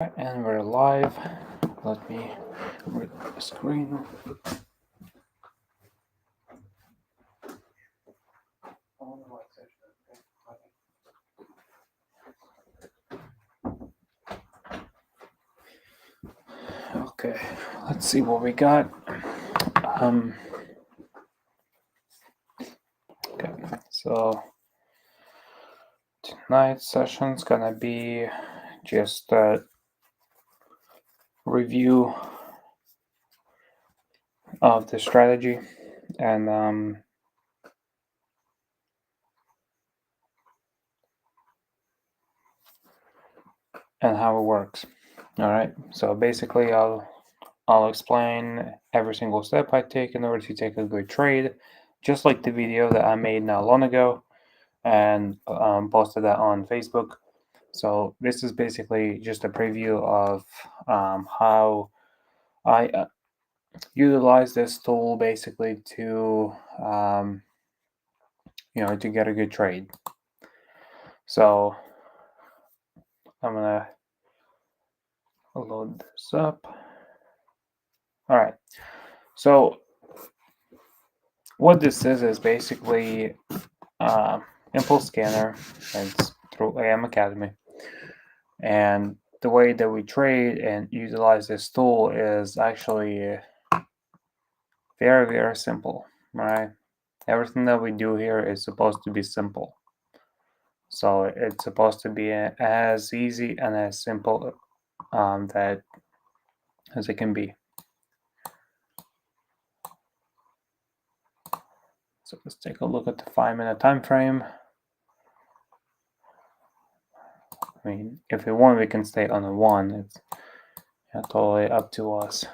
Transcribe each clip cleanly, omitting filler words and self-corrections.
And we're live. Let me read the screen. Okay, let's see what we got. Okay, so tonight's session's gonna be just a review of the strategy and how it works. All right. So basically, I'll explain every single step I take in order to take a good trade, just like the video that I made not long ago and posted that on Facebook. So this is basically just a preview of how I utilize this tool basically to to get a good trade. So I'm gonna load this up. All right. So what this is basically impulse scanner. It's through AM Academy, and the way that we trade and utilize this tool is actually very, very simple, right? Everything that we do here is supposed to be simple. So it's supposed to be as easy and as simple that as it can be. So let's take a look at the 5-minute time frame. I mean, if we want, we can stay on a 1. It's totally up to us.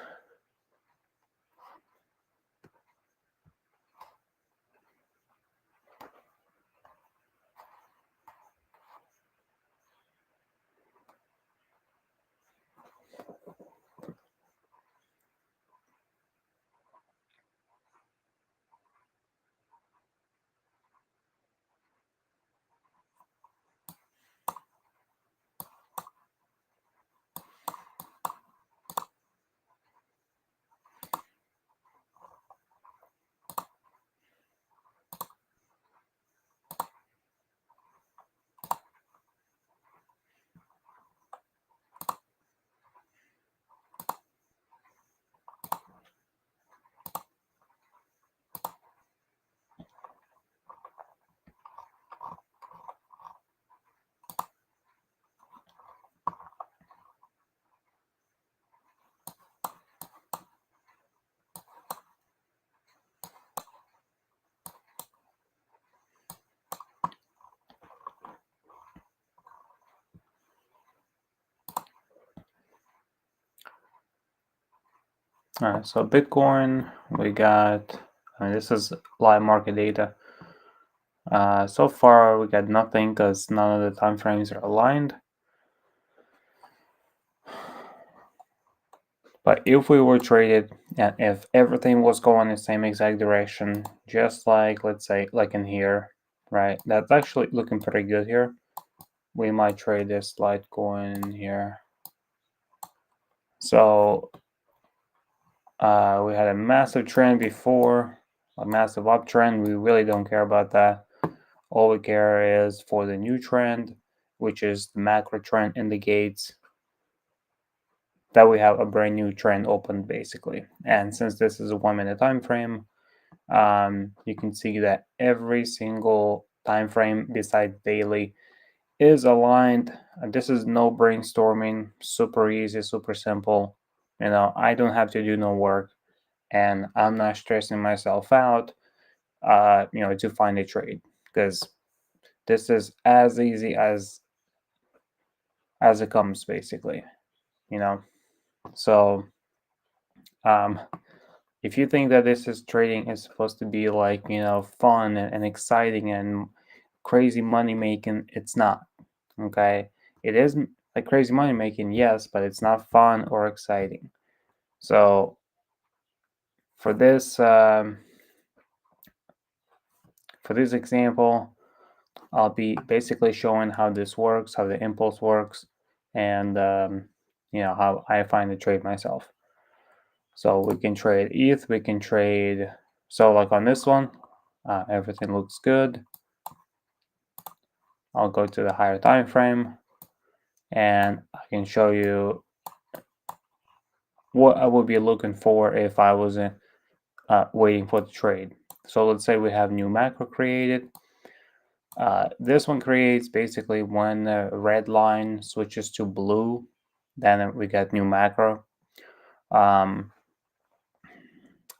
All right, so Bitcoin, we got, this is live market data. So far, we got nothing because none of the time frames are aligned. But if we were traded and if everything was going in the same exact direction, just like, let's say, like in here, right? That's actually looking pretty good here. We might trade this Litecoin here. So we had a massive trend before, a massive uptrend. We really don't care about that. All we care is for the new trend, which is the macro trend indicates that we have a brand new trend opened basically. And since this is a 1-minute time frame, you can see that every single time frame besides daily is aligned. This is no brainstorming, super easy, super simple. I don't have to do no work, and I'm not stressing myself out to find a trade, because this is as easy as it comes basically. So if you think that this is trading is supposed to be like fun and exciting and crazy money making, it's not. Okay, it is like crazy money making, yes, but it's not fun or exciting. So for this example, I'll be basically showing how this works, how the impulse works, and how I find the trade myself. So we can trade ETH, we can trade, so like on this one, everything looks good. I'll go to the higher time frame and I can show you what I would be looking for if I wasn't waiting for the trade. So let's say we have new macro created. This one creates basically when the red line switches to blue, then we get new macro.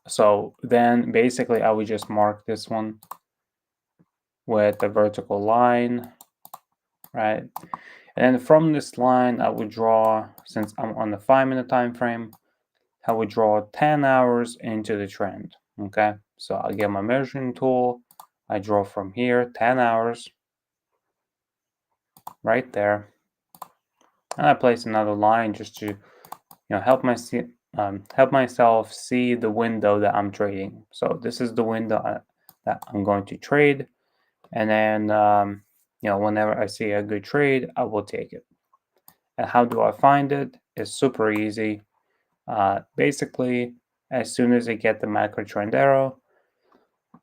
So then basically I would just mark this one with a vertical line, right? And from this line, I would draw, since I'm on the 5-minute time frame, I would draw 10 hours into the trend, okay? So I get my measuring tool, I draw from here 10 hours, right there, and I place another line just to help myself see the window that I'm trading. So this is the window that I'm going to trade, and then whenever I see a good trade, I will take it. And how do I find it? It's super easy. Basically, as soon as I get the macro trend arrow,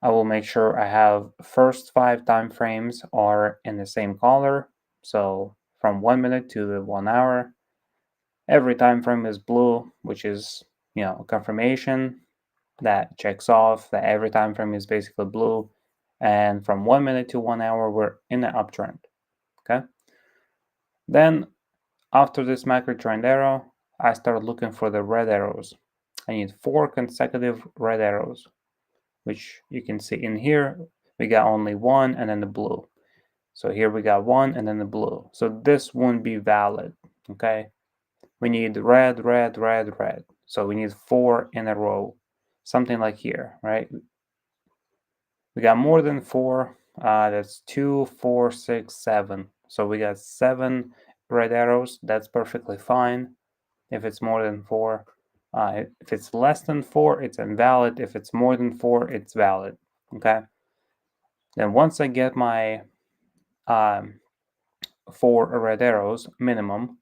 I will make sure I have first 5 time frames are in the same color. So from 1 minute to the 1 hour, every time frame is blue, which is confirmation that checks off that every time frame is basically blue. And from 1 minute to 1 hour, we're in an uptrend. Okay. Then after this macro trend arrow, I start looking for the red arrows. I need 4 consecutive red arrows, which you can see in here. We got only one and then the blue. So here we got one and then the blue. So this won't be valid, okay? We need red, red, red, red. So we need 4 in a row, something like here, right? We got more than 4. That's 2, 4, 6, 7. So we got 7 red arrows. That's perfectly fine. If it's more than 4, if it's less than 4, it's invalid. If it's more than 4, it's valid. Okay. Then once I get my 4 red arrows minimum,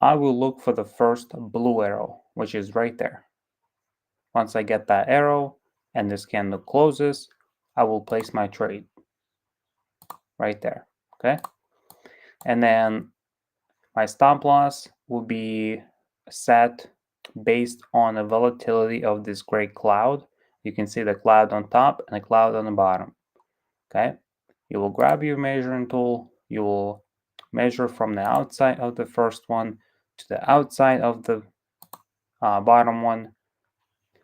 I will look for the first blue arrow, which is right there. Once I get that arrow and this candle closes, I will place my trade right there. Okay. And then my stop loss will be set based on the volatility of this gray cloud. You can see the cloud on top and a cloud on the bottom. Okay. You will grab your measuring tool. You will measure from the outside of the first one to the outside of the bottom one.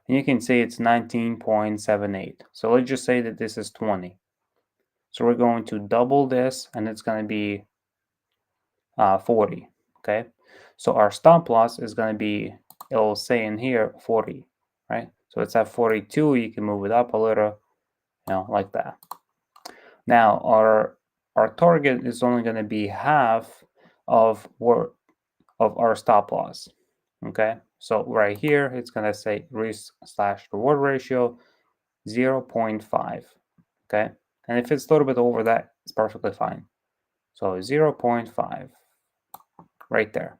And you can see it's 19.78. So let's just say that this is 20. So we're going to double this and it's going to be 40. Okay. So our stop loss is going to be, it'll say in here 40, right? So it's at 42. You can move it up a little, like that. Now our target is only going to be half of our stop loss. Okay. So right here, it's going to say risk/reward ratio 0.5. Okay. And if it's a little bit over that, it's perfectly fine. So 0.5 right there.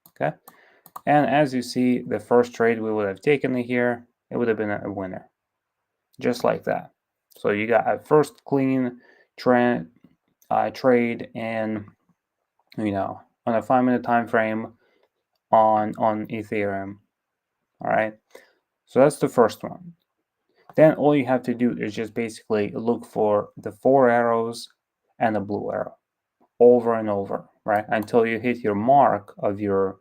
Okay. And as you see, the first trade we would have taken here, it would have been a winner. Just like that. So you got a first clean trade in, on a 5-minute time frame on Ethereum. All right. So that's the first one. Then all you have to do is just basically look for the 4 arrows and the blue arrow over and over, right? Until you hit your mark of your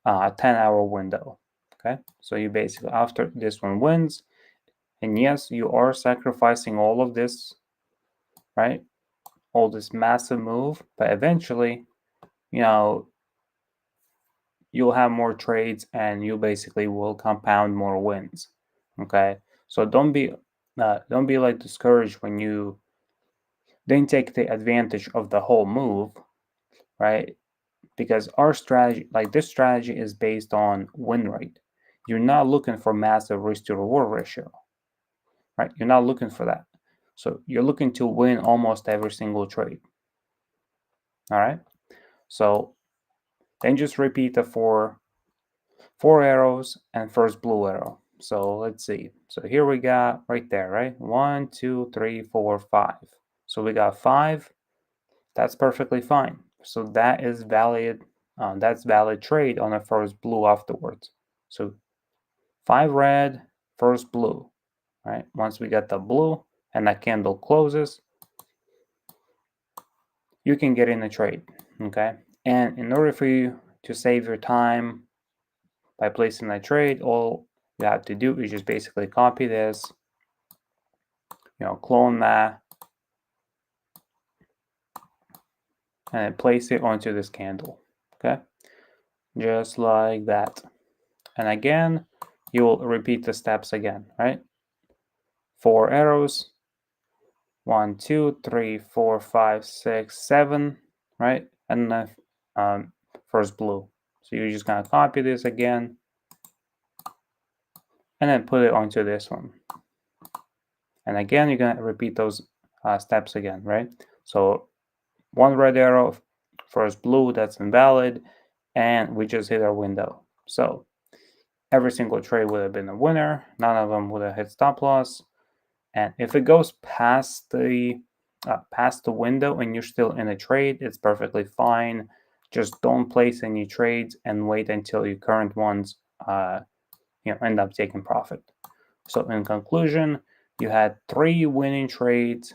10-hour window. Okay. So you basically, after this one wins, and yes, you are sacrificing all of this, right? All this massive move, but eventually, you'll have more trades and you basically will compound more wins. Okay. So don't be like discouraged when you didn't take the advantage of the whole move, right? Because our strategy, like this strategy, is based on win rate. You're not looking for massive risk to reward ratio, right? You're not looking for that. So you're looking to win almost every single trade. All right. So Then just repeat the four arrows and first blue arrow. So let's see. So here we got right there, right? 1, 2, 3, 4, 5. So we got 5. That's perfectly fine. So that is valid. That's valid trade on the first blue afterwards. So 5 red, first blue, right? Once we get the blue and that candle closes, you can get in the trade, okay? And in order for you to save your time by placing that trade, all you have to do is just basically copy this, clone that, and then place it onto this candle, okay? Just like that. And again, you will repeat the steps again, right? 4 arrows, 1, 2, 3, 4, 5, 6, 7, right? And then first blue. So you're just gonna copy this again, and then put it onto this one. And again, you're gonna repeat those steps again, right? So 1 red arrow, first blue, that's invalid, and we just hit our window. So every single trade would have been a winner. None of them would have hit stop loss. And if it goes past the window and you're still in a trade, it's perfectly fine. Just don't place any trades and wait until your current ones end up taking profit. So in conclusion, you had 3 winning trades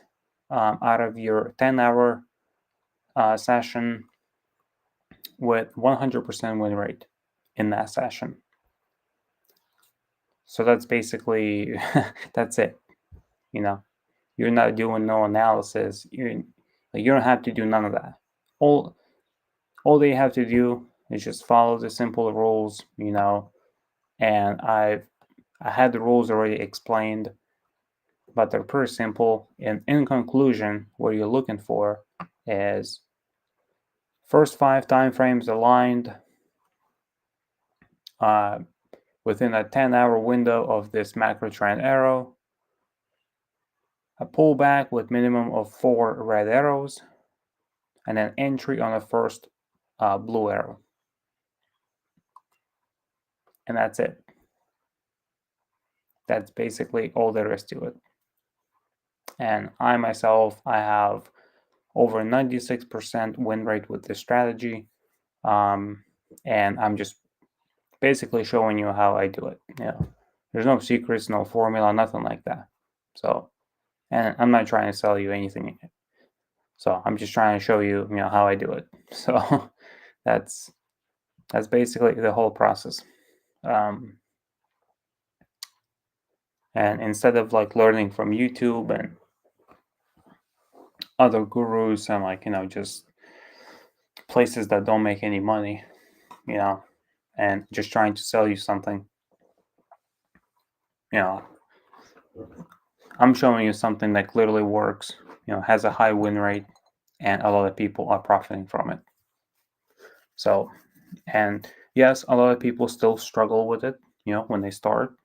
out of your 10-hour session with 100% win rate in that session. So that's basically that's it. You're not doing no analysis. You don't have to do none of that. All they have to do is just follow the simple rules, and I had the rules already explained, but they're pretty simple. And in conclusion, what you're looking for is first 5 time frames aligned within a 10-hour window of this macro trend arrow, a pullback with minimum of 4 red arrows, and an entry on the first blue arrow. And that's it. That's basically all there is to it. And I myself, I have over 96% win rate with this strategy. And I'm just basically showing you how I do it. There's no secrets, no formula, nothing like that. So, and I'm not trying to sell you anything. So I'm just trying to show you, how I do it. So that's basically the whole process. And instead of learning from YouTube and other gurus and just places that don't make any money, and just trying to sell you something, I'm showing you something that clearly works, has a high win rate, and a lot of people are profiting from it. So, and yes, a lot of people still struggle with it, when they start,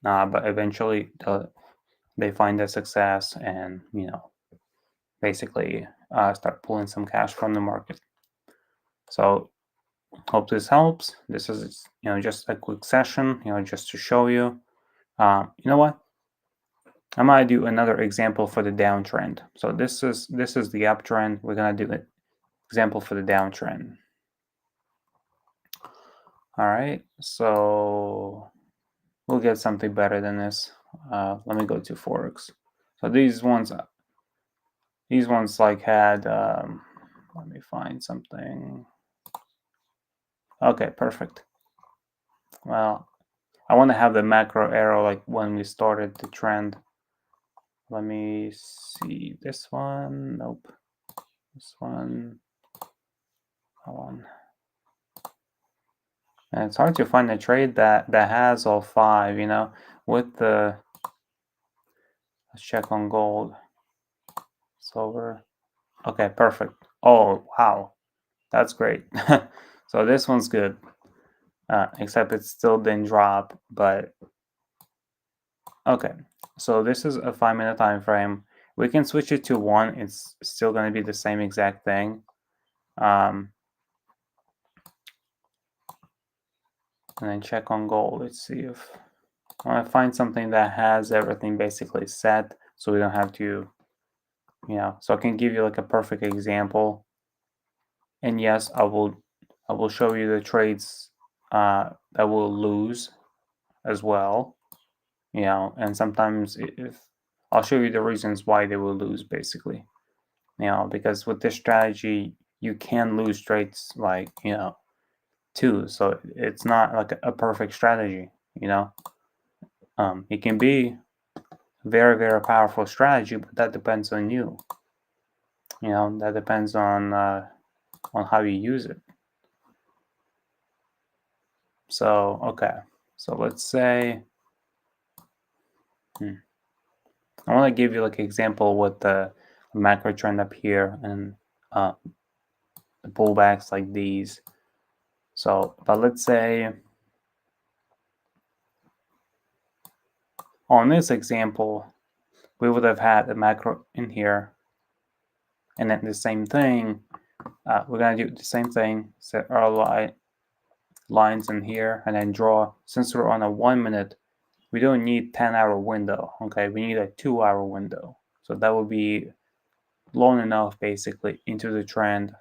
but eventually they find their success and, basically start pulling some cash from the market. So hope this helps. This is just a quick session, just to show you. You know what? I might do another example for the downtrend. So this is the uptrend. We're gonna do an example for the downtrend. All right. So we'll get something better than this. Let me go to Forex. So these ones had. Let me find something. Okay, perfect. Well, I want to have the macro arrow like when we started the trend. Let me see this one. Nope. This one. That one. And it's hard to find a trade that has all 5, with the, let's check on gold, silver. Okay, perfect. Oh, wow. That's great. So this one's good. Except it still didn't drop, but okay. So this is a 5-minute time frame. We can switch it to 1. It's still going to be the same exact thing. and then check on goal. Let's see if I want to find something that has everything basically set, so we don't have to, so I can give you like a perfect example. And yes, I will show you the trades that will lose as well, and sometimes if I'll show you the reasons why they will lose basically, because with this strategy you can lose trades like, too. So it's not like a perfect strategy, it can be very, very powerful strategy, but that depends on you, that depends on how you use it. So, okay. So let's say, I want to give you like an example with the macro trend up here and the pullbacks like these. So, but let's say on this example, we would have had a macro in here, and then the same thing. We're gonna do the same thing. Set our lines in here, and then draw. Since we're on a 1 minute, we don't need 10-hour window. Okay, we need a 2-hour window. So that would be long enough, basically, into the trend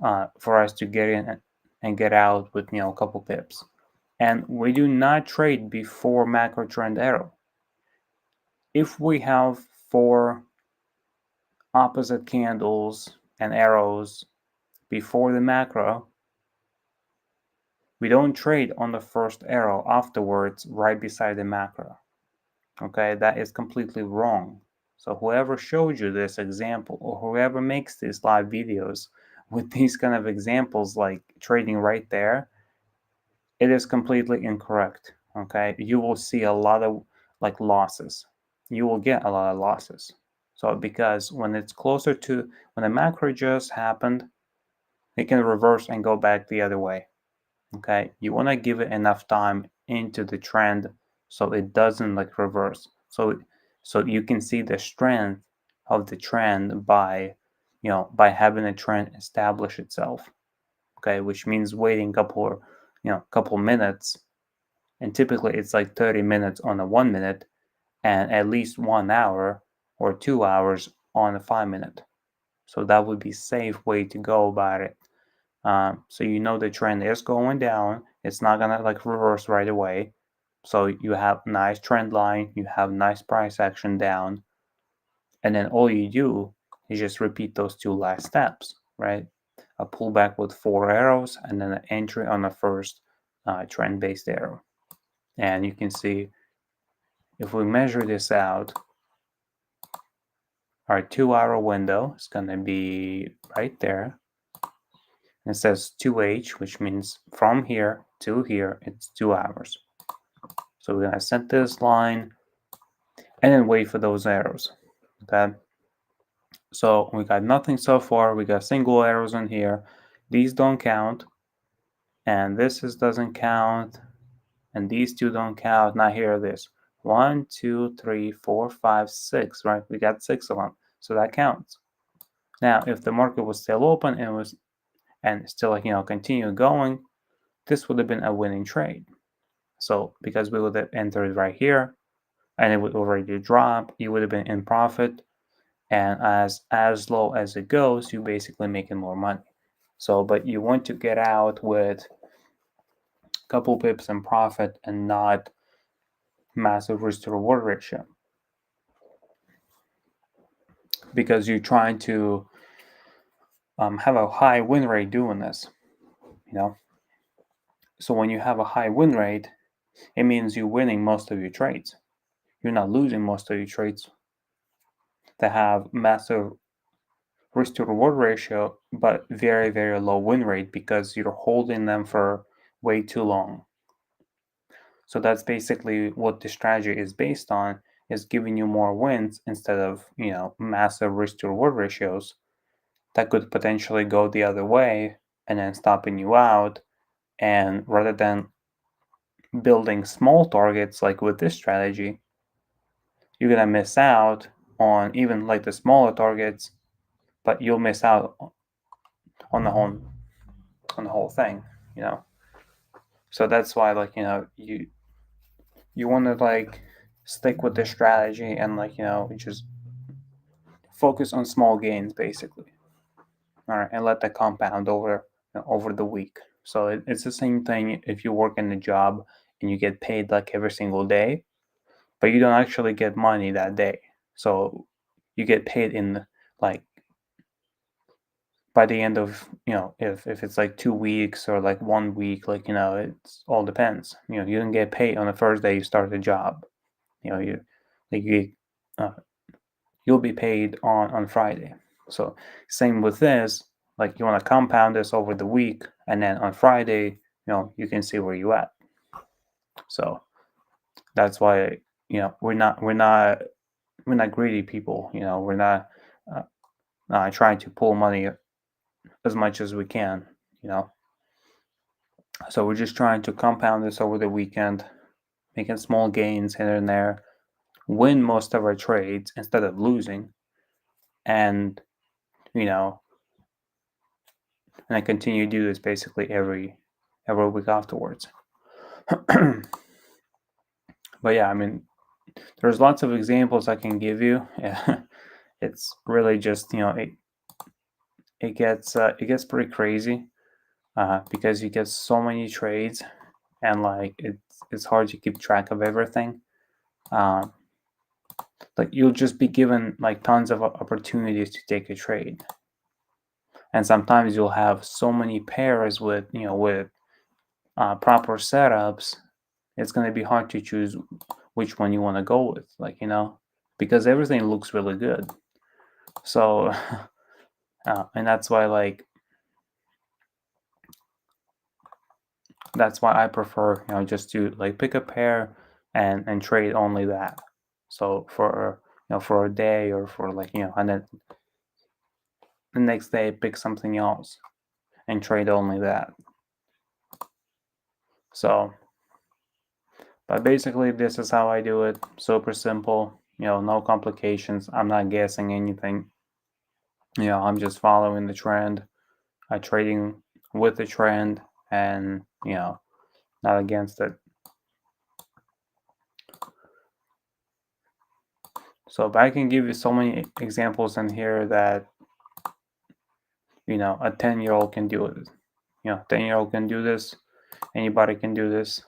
for us to get in and get out with a couple pips. And we do not trade before macro trend arrow. If we have 4 opposite candles and arrows before the macro, we don't trade on the first arrow afterwards right beside the macro. Okay, that is completely wrong. So whoever showed you this example, or whoever makes these live videos with these kind of examples like trading right there, it is completely incorrect. Okay, you will see a lot of like losses. You will get a lot of losses. So because when it's closer to when the macro just happened, it can reverse and go back the other way. Okay, you want to give it enough time into the trend so it doesn't like reverse. So you can see the strength of the trend by having a trend establish itself. Okay, which means waiting couple minutes, and typically it's like 30 minutes on a 1 minute and at least 1 hour or 2 hours on a 5 minute. So that would be safe way to go about it. So the trend is going down. It's not gonna like reverse right away. So you have nice trend line, you have nice price action down, and then all you do is just repeat those 2 last steps, right? A pullback with 4 arrows and then an entry on the first trend-based arrow. And you can see if we measure this out, our 2-hour window is gonna be right there. It says 2H, which means from here to here, it's 2 hours. So we're gonna set this line and then wait for those arrows, okay? So we got nothing so far. We got single arrows in here. These don't count, and this doesn't count, and these 2 don't count. Now here it is. 1, 2, 3, 4, 5, 6, right? We got 6 of them, so that counts. Now, if the market was still open and still continue going, this would have been a winning trade. So because we would have entered right here and it would already drop, you would have been in profit. And as low as it goes, you basically making more money. So, but you want to get out with a couple pips in profit and not massive risk to reward ratio, because you're trying to have a high win rate doing this. So when you have a high win rate, it means you're winning most of your trades. You're not losing most of your trades that have massive risk to reward ratio, but very, very low win rate because you're holding them for way too long. So that's basically what the strategy is based on, is giving you more wins instead of, massive risk to reward ratios that could potentially go the other way and then stopping you out. And rather than building small targets like with this strategy, you're gonna miss out on even like the smaller targets, but you'll miss out on the whole thing. So that's why, like, you want to like stick with the strategy and, like, just focus on small gains basically. All right, and let that compound over the week. So it's the same thing if you work in a job and you get paid like every single day, but you don't actually get money that day. So you get paid in, like, by the end of, if it's like 2 weeks or like 1 week, like, it's all depends. You don't get paid on the first day you start the job. You like you uh, you'll be paid on Friday. So same with this, like, you want to compound this over the week, and then on Friday, you can see where you at. So that's why, we're not greedy people. We're not trying to pull money as much as we can. You know, so we're just trying to compound this over the weekend, making small gains here and there, win most of our trades instead of losing, and you know, and I continue to do this basically every week afterwards. But yeah, I mean, there's lots of examples I can give you. Yeah, it's really just, it gets pretty crazy, because you get so many trades, and like it's hard to keep track of everything. Um, like, you'll just be given like tons of opportunities to take a trade, and sometimes you'll have so many pairs with proper setups. It's going to be hard to choose which one you want to go with, like, because everything looks really good. So and that's why I prefer, just to like pick a pair and trade only that. So for a day, or for, like, and then the next day pick something else and trade only that. So, but basically this is how I do it. Super simple, no complications. I'm not guessing anything. I'm just following the trend. I trading with the trend, and not against it. So, but I can give you so many examples in here that a 10-year-old can do it. 10-year-old can do this. Anybody can do this.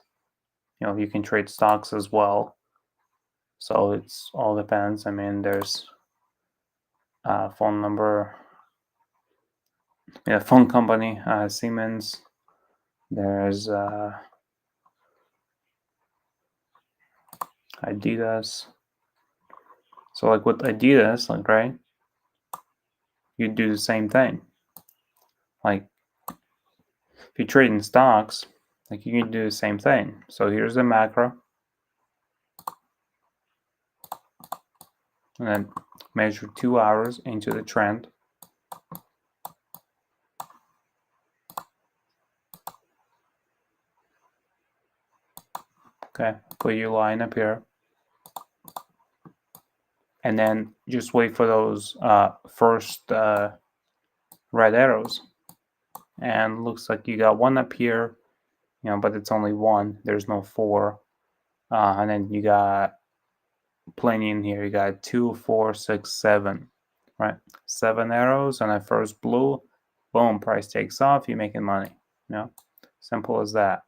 You can trade stocks as well. So it's all depends. I mean, there's phone number, phone company, Siemens. There's Adidas. So like with Adidas, like, right, you do the same thing. Like, if you trade in stocks, like, you can do the same thing. So here's the macro, and then measure 2 hours into the trend. Okay, put your line up here, and then just wait for those first red arrows. And looks like you got one up here, but it's only one. There's no four. And then you got plenty in here. You got 2, 4, 6, 7, right? 7 arrows, and at first blue, boom, price takes off. You're making money. Simple as that.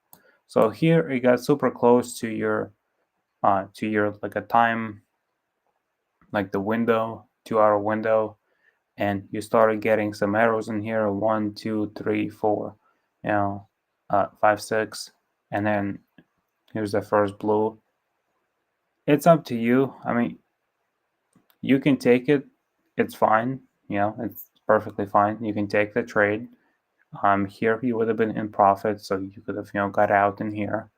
So here it got super close to your like a time, like the window, 2-hour window, and you started getting some arrows in here. 1, 2, 3, 4, 5, 6, and then here's the first blue. It's up to you. I mean, you can take it. It's fine. It's perfectly fine. You can take the trade. Here you would have been in profit, so you could have got out in here.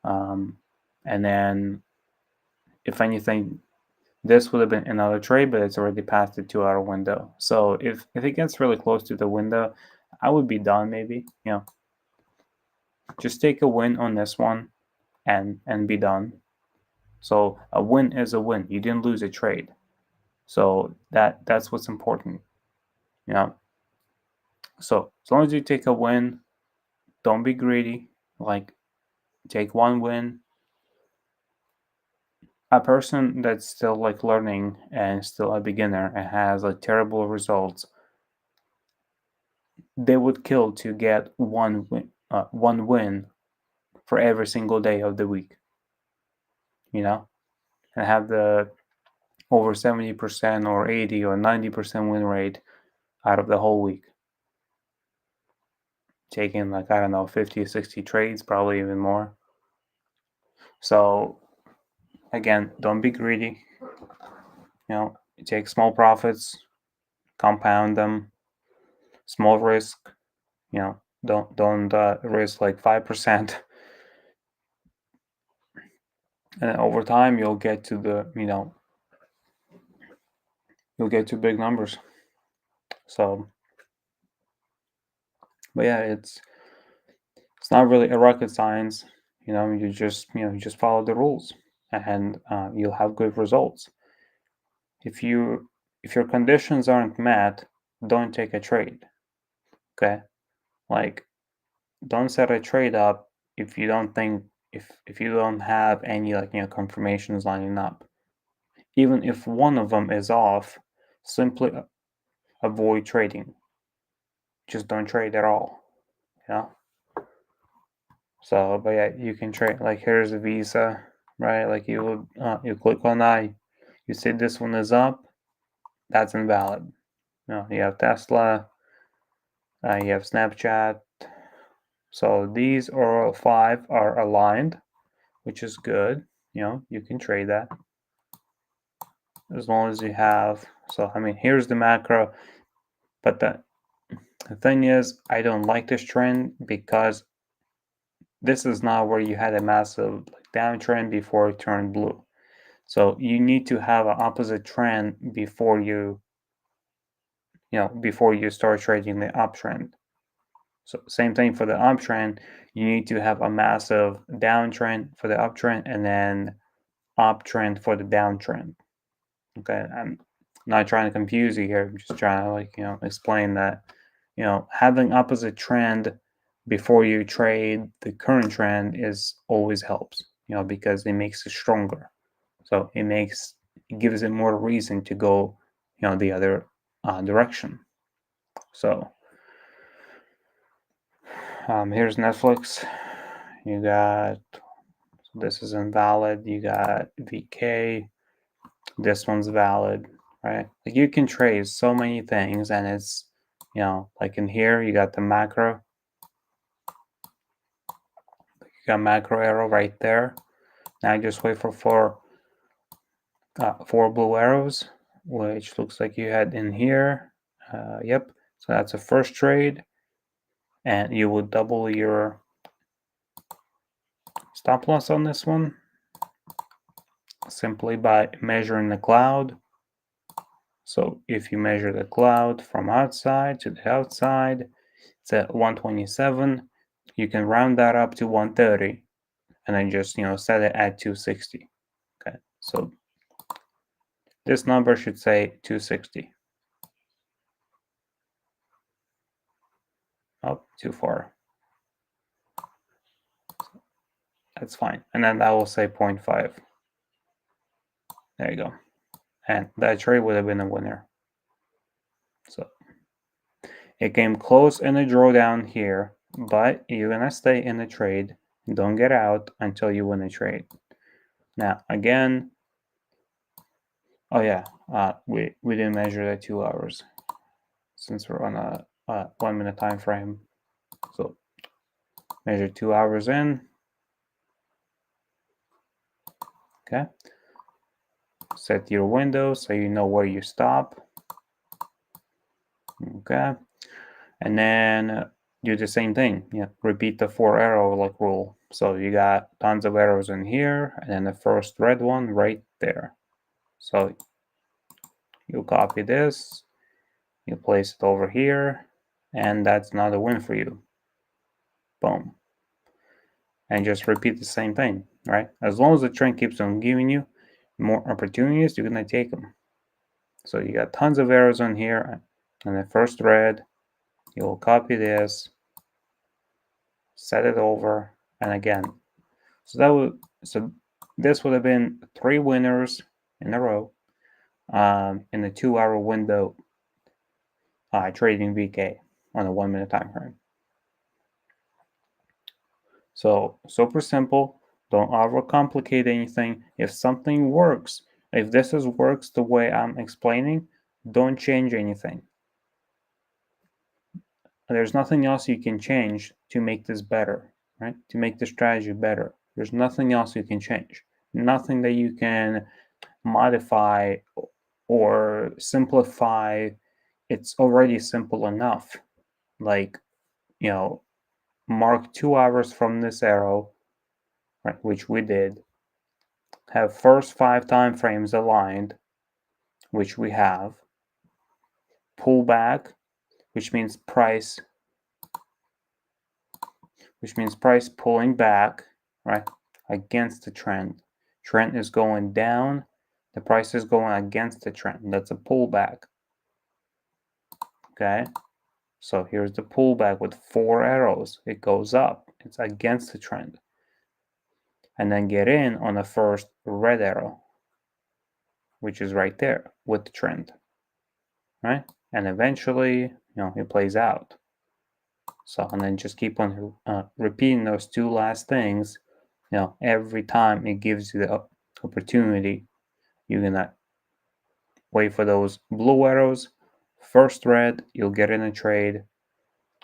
And then, if anything, this would have been another trade, but it's already past the 2-hour window. So if it gets really close to the window, I would be done. Maybe just take a win on this one, and be done. So a win is a win. You didn't lose a trade. So that's what's important. So as long as you take a win, don't be greedy. Like, take one win. A person that's still like learning and still a beginner and has like terrible results, they would kill to get one win for every single day of the week, and have the over 70% or 80 or 90% win rate out of the whole week. Taking like, I don't know, 50, 60 trades, probably even more. So again, don't be greedy. Take small profits, compound them, small risk. Don't risk like 5%, and over time you'll get to you'll get to big numbers. So, but yeah, it's not really a rocket science. You just follow the rules, and you'll have good results. If your conditions aren't met, don't take a trade. Okay, like, don't set a trade up if you don't think if you don't have any confirmations lining up. Even if one of them is off, simply avoid trading. Just don't trade at all. So, but yeah, you can trade. Like, here's a Visa, right? Like, you click on that, you say this one is up, that's invalid. You have Tesla, you have Snapchat. So these all 5 are aligned, which is good. You can trade that as long as you have. So I mean, here's the macro, but the thing is, I don't like this trend because this is not where you had a massive downtrend before it turned blue. So you need to have an opposite trend before you start trading the uptrend. So same thing for the uptrend. You need to have a massive downtrend for the uptrend and then uptrend for the downtrend. Okay, I'm not trying to confuse you here. I'm just trying to explain that having opposite trend before you trade the current trend is always helps. Because it makes it stronger. So it gives it more reason to go the other direction. So here's Netflix. You got, this is invalid. You got VK. This one's valid, right? Like, you can trade so many things, and it's like in here you got the macro. You got macro arrow right there. Now just wait for four blue arrows, which looks like you had in here. Yep. So that's a first trade, and you would double your stop loss on this one simply by measuring the cloud. So if you measure the cloud from outside to the outside, it's at 127. You can round that up to 130, and then just set it at 260. Okay, so this number should say 260. Oh, too far. That's fine. And then that will say 0.5. There you go. And that trade would have been a winner. So it came close in a drawdown here, but you're gonna stay in the trade. Don't get out until you win a trade. Now again, oh yeah, we didn't measure the 2 hours since we're on a 1 minute time frame. So measure 2 hours in. Okay. Set your window so you know where you stop. Okay. And then do the same thing. Repeat the 4 arrow rule. So you got tons of arrows in here, and then the first red one right there. So you copy this, you place it over here, and that's not a win for you. Boom. And just repeat the same thing, right? As long as the trend keeps on giving you more opportunities, you're gonna take them. So you got tons of arrows on here, and the first red, you'll copy this, set it over, and again, So this would have been 3 winners in a row in a 2-hour window trading VK on a 1 minute time frame. So super simple. Don't overcomplicate anything. If something works, if this works the way I'm explaining, don't change anything. There's nothing else you can change to make this better, right? To make the strategy better. There's nothing else you can change. Nothing that you can modify or simplify. It's already simple enough. Like, mark 2 hours from this arrow, right, which we did. Have first 5 time frames aligned, which we have. Pull back, which means price pulling back, right, against the trend. Trend is going down, the price is going against the trend. That's a pullback. Okay, so here's the pullback with 4 arrows. It goes up, it's against the trend. And then get in on the first red arrow, which is right there with the trend, right? And eventually, it plays out. So, and then just keep on repeating those 2 last things. Every time it gives you the opportunity, you're gonna wait for those blue arrows. First red, you'll get in a trade.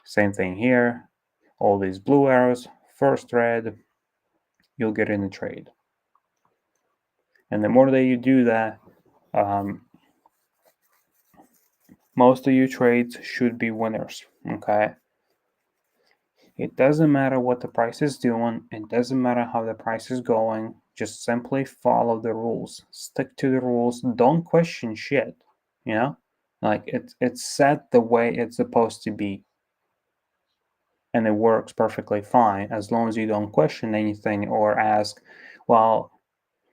Same thing here. All these blue arrows, first red, you'll get in a trade. And the more that you do that, most of your trades should be winners. Okay. It doesn't matter what the price is doing. It doesn't matter how the price is going. Just simply follow the rules. Stick to the rules. Don't question shit. Like it's set the way it's supposed to be. And it works perfectly fine as long as you don't question anything or ask, well,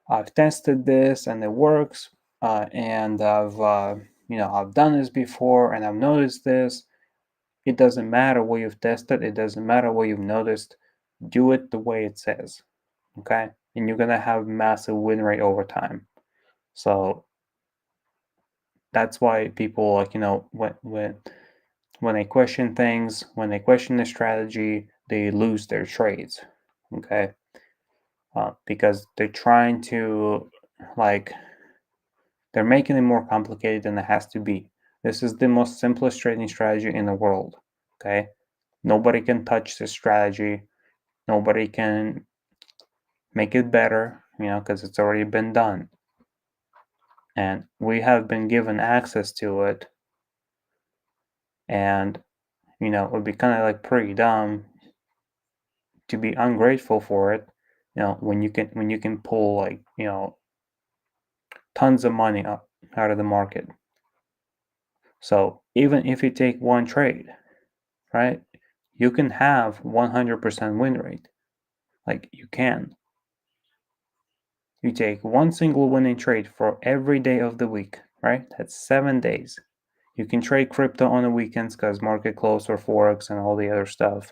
I've tested this and it works, and I've done this before and I've noticed this. It doesn't matter what you've tested. It doesn't matter what you've noticed. Do it the way it says, okay? And you're gonna have massive win rate over time. So that's why people when they question things, when they question the strategy, they lose their trades, okay? Because they're trying to they're making it more complicated than it has to be. This is the most simplest trading strategy in the world, okay? Nobody can touch this strategy. Nobody can make it better, because it's already been done. And we have been given access to it. And, it would be kind of like pretty dumb to be ungrateful for it, when you can pull tons of money out of the market. So even if you take one trade, right, you can have 100% win rate. Like you can. You take one single winning trade for every day of the week, right? That's 7 days. You can trade crypto on the weekends because market close or forex and all the other stuff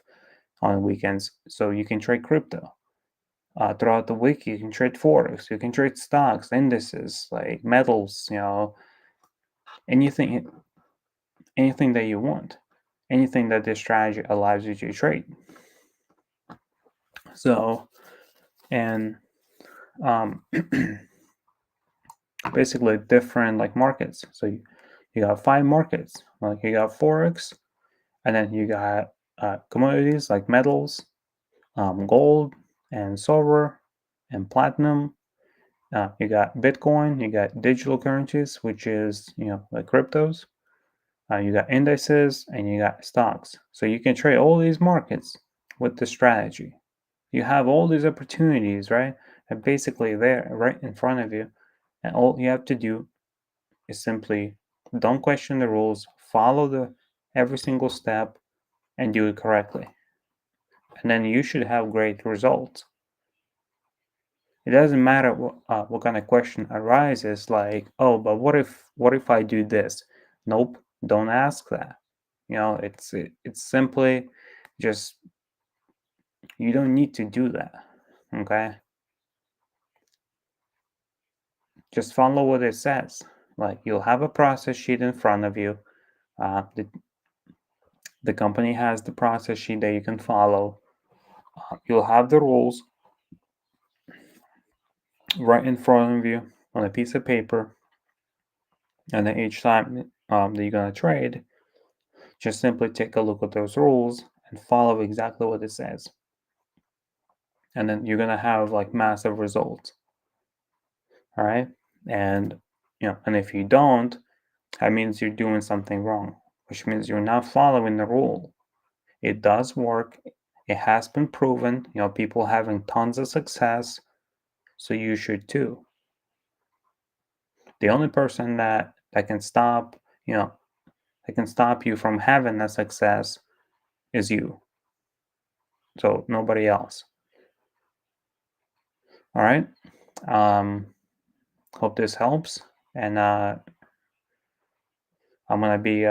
on the weekends. So you can trade crypto. Throughout the week, you can trade forex. You can trade stocks, indices, like metals. Anything that you want, anything that this strategy allows you to trade. So, and basically different markets. So you got 5 markets. Like you got forex, and then you got commodities like metals, gold, and silver, and platinum. You got Bitcoin. You got digital currencies, which is like cryptos. You got indices, and you got stocks. So you can trade all these markets with the strategy. You have all these opportunities, right? And basically there, right in front of you, and all you have to do is simply don't question the rules, follow every single step, and do it correctly. And then you should have great results. It doesn't matter what kind of question arises, like, oh, but what if I do this? Nope, don't ask that. It's simply just you don't need to do that. Okay, just follow what it says. Like, you'll have a process sheet in front of you. The company has the process sheet that you can follow. You'll have the rules right in front of you on a piece of paper, and then each time that you're going to trade, just simply take a look at those rules and follow exactly what it says. And then you're going to have like massive results. All right. And, and if you don't, that means you're doing something wrong, which means you're not following the rule. It does work. It has been proven, people having tons of success. So you should too. The only person that can stop, that can stop you from having that success is you. So nobody else. All right. Um, Hope this helps. And I'm gonna be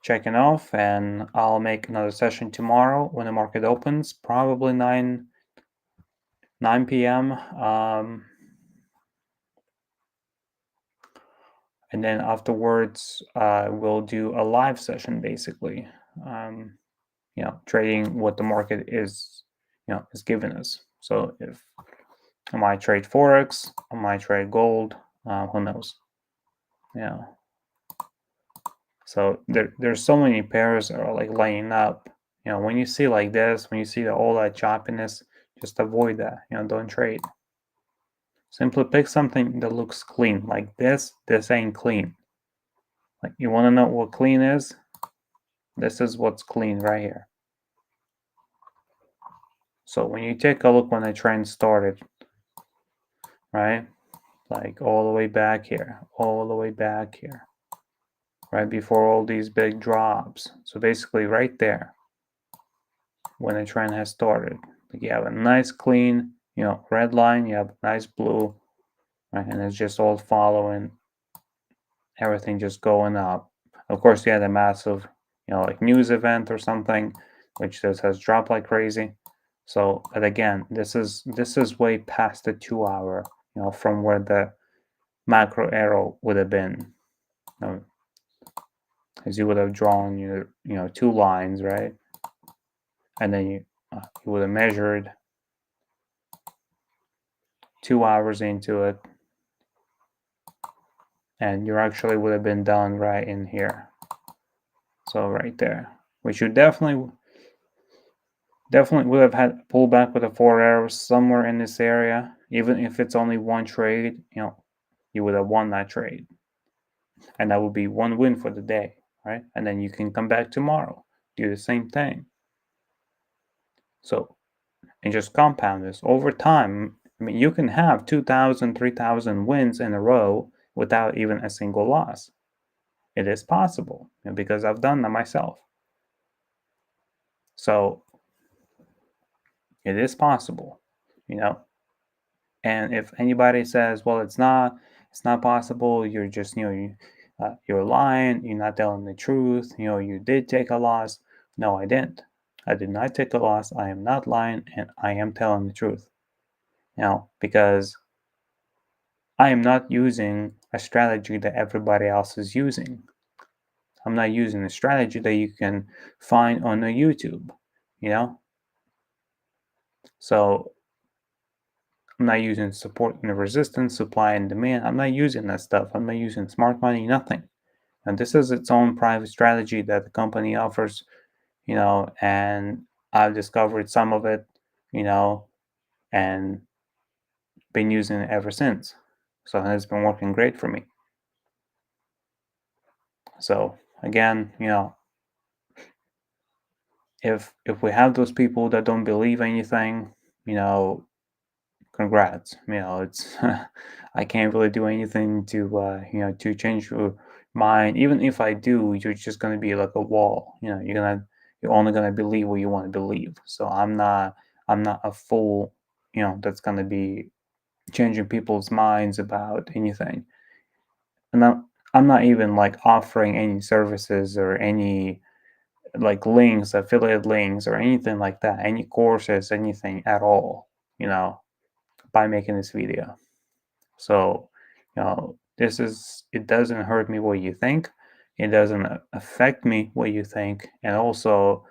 checking off, and I'll make another session tomorrow when the market opens, probably 9 p.m. And then afterwards, we'll do a live session, basically. Trading what the market is giving us. So if I might trade forex, I might trade gold, who knows? Yeah. So there's so many pairs that are like laying up. When you see like this, when you see all that choppiness, just avoid that. Don't trade. Simply pick something that looks clean. Like this ain't clean. Like, you want to know what clean is? This is what's clean right here. So when you take a look when the trend started, right? Like all the way back here, all the way back here, right before all these big drops. So basically right there, when the trend has started, like you have a nice clean, red line, you have a nice blue, right? And it's just all following, everything just going up. Of course, you had a massive, like news event or something, which just has dropped like crazy. So, but again, this is way past the 2 hour, from where the macro arrow would have been. As you would have drawn your, two lines, right? And then you would have measured 2 hours into it, and you actually would have been done right in here. So right there, which you definitely would have had a pullback with the 4 arrows somewhere in this area. Even if it's only one trade, you would have won that trade, and that would be one win for the day, right? And then you can come back tomorrow, do the same thing. So, and just compound this over time. I mean, you can have 2,000, 3,000 wins in a row without even a single loss. It is possible, because I've done that myself. So it is possible, And if anybody says, "Well, it's not possible," you're just, you're lying. You're not telling the truth. You did take a loss. No, I didn't. I did not take a loss. I am not lying, and I am telling the truth. Because I am not using a strategy that everybody else is using. I'm not using a strategy that you can find on a YouTube, So I'm not using support and resistance, supply and demand. I'm not using that stuff. I'm not using smart money, nothing. And this is its own private strategy that the company offers, and I've discovered some of it, and been using it ever since. So it's been working great for me. So again, if we have those people that don't believe anything, congrats. It's I can't really do anything to to change your mind. Even if I do, you're just gonna be like a wall. You're only gonna believe what you want to believe. So I'm not a fool, that's gonna be changing people's minds about anything. And I'm not even like offering any services or any like links, affiliate links or anything like that, any courses, anything at all. by making this video. So, it doesn't hurt me what you think. It doesn't affect me what you think. And also,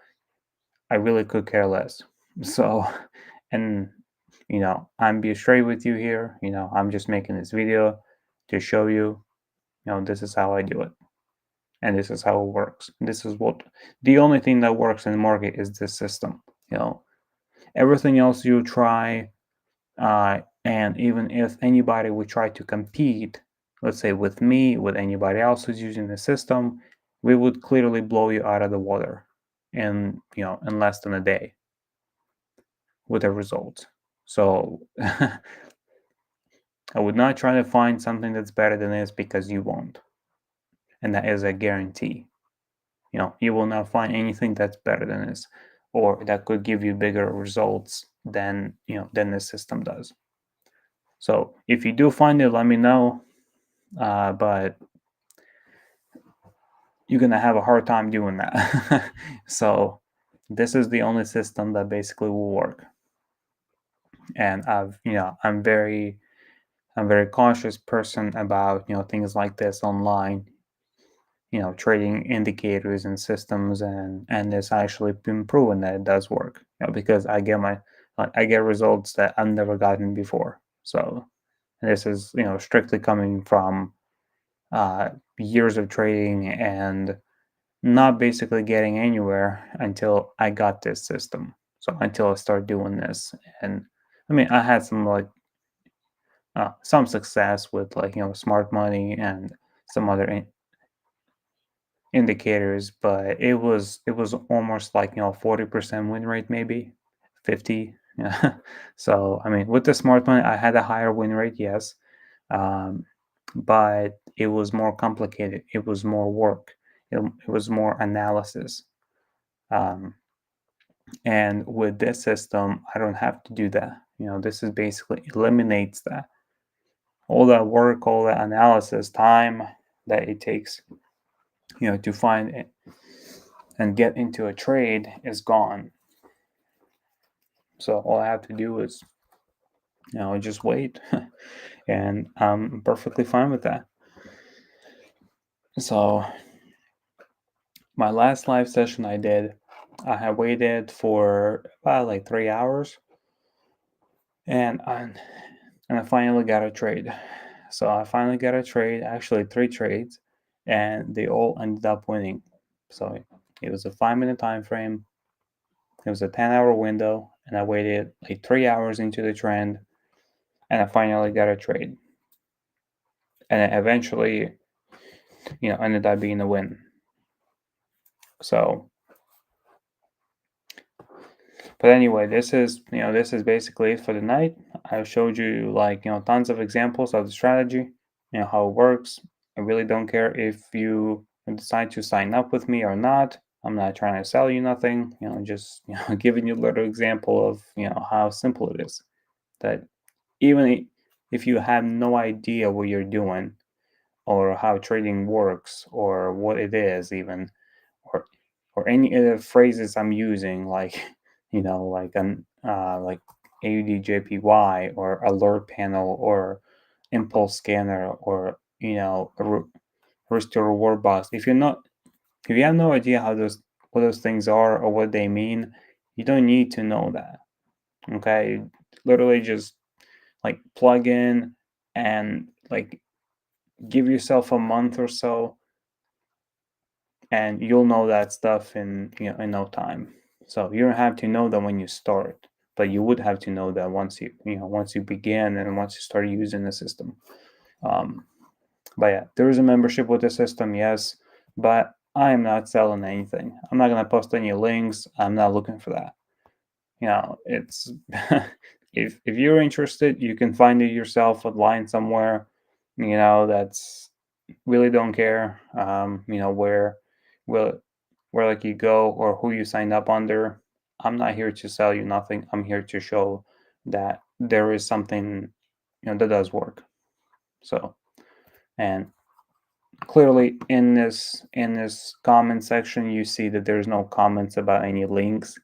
I really could care less. So, and, I'm being straight with you here. I'm just making this video to show you, this is how I do it. And this is how it works. This is the only thing that works in the market is this system. Everything else you try, and even if anybody would try to compete, let's say with me, with anybody else who's using the system, we would clearly blow you out of the water in less than a day with the results. So I would not try to find something that's better than this, because you won't. And that is a guarantee. You will not find anything that's better than this, or that could give you bigger results than the system does. So if you do find it, let me know. But you're gonna have a hard time doing that. So this is the only system that basically will work. And I'm very cautious person about things like this online. Trading indicators and systems, and it's actually been proven that it does work. Because I get results that I've never gotten before. So this is strictly coming from years of trading and not basically getting anywhere until I got this system. So until I started doing this, and I mean, I had some success with smart money and some other indicators, but it was almost like 40% win rate, maybe 50. Yeah. So I mean, with the smart money, I had a higher win rate, yes, but it was more complicated. It was more work. It was more analysis. Um, and with this system, I don't have to do that. This is basically eliminates that. All that work, all that analysis, time that it takes, to find it and get into a trade is gone. So all I have to do is, just wait. And I'm perfectly fine with that. So my last live session I did, I had waited for about like 3 hours, and I finally got a trade. So I finally got a trade, actually 3 trades, and they all ended up winning. So it was a 5-minute time frame. It was a 10-hour window, and I waited like 3 hours into the trend, and I finally got a trade. And it eventually, ended up being a win. So, but anyway, this is basically it for the night. I showed you tons of examples of the strategy, how it works. I really don't care if you decide to sign up with me or not. I'm not trying to sell you nothing, just giving you a little example of how simple it is. That even if you have no idea what you're doing, or how trading works, or what it is even, or any other phrases I'm using, like like AUDJPY, or alert panel, or impulse scanner, or risk to reward box. If you have no idea what those things are or what they mean, you don't need to know that. Okay, literally just plug in and give yourself a month or so, and you'll know that stuff in no time. So you don't have to know that when you start, but you would have to know that once you begin and once you start using the system. Um, but yeah, there is a membership with the system, yes, but I am not selling anything. I'm not gonna post any links. I'm not looking for that. It's if you're interested, you can find it yourself online somewhere. That's really don't care. Where where you go or who you sign up under. I'm not here to sell you nothing. I'm here to show that there is something that does work. So, and clearly in this comment section, you see that there's no comments about any links.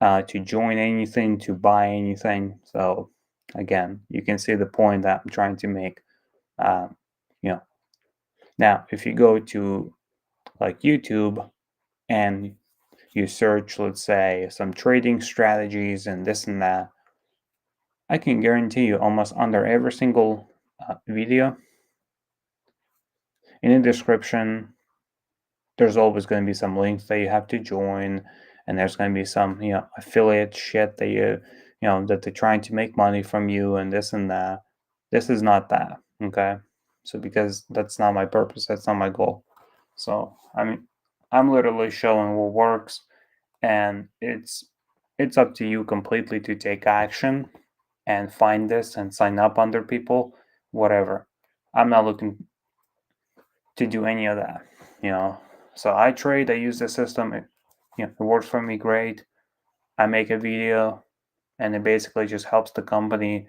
to join anything, to buy anything. So again, you can see the point that I'm trying to make. Uh, you know, now if you go to like YouTube and you search, let's say, some trading strategies and this and that, I can guarantee you almost under every single video in the description, there's always going to be some links that you have to join, and there's going to be some affiliate shit that that they're trying to make money from you and this and that. This is not that, okay? So because that's not my purpose, that's not my goal. So I mean, I'm literally showing what works, and it's up to you completely to take action and find this and sign up under people, whatever. I'm not looking to do any of that, you know. So I trade, I use the system, it works for me great. I make a video, and it basically just helps the company.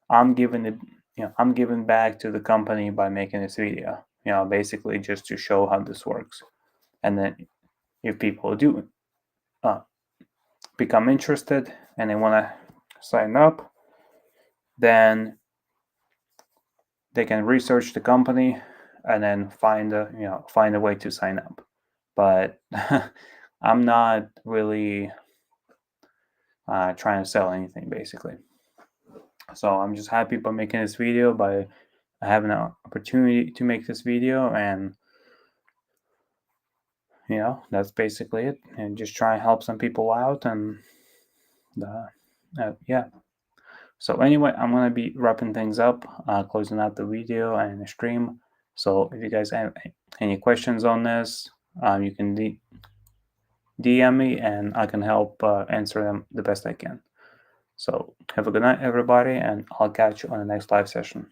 I'm giving back to the company by making this video, basically just to show how this works. And then if people do uh, become interested and they want to sign up, then they can research the company and then find a way to sign up. But I'm not really trying to sell anything basically. So I'm just happy by making this video, by having an opportunity to make this video, and that's basically it. And just try and help some people out, and yeah. So anyway, I'm gonna be wrapping things up, closing out the video and the stream. So if you guys have any questions on this, you can DM me, and I can help answer them the best I can. So have a good night, everybody, and I'll catch you on the next live session.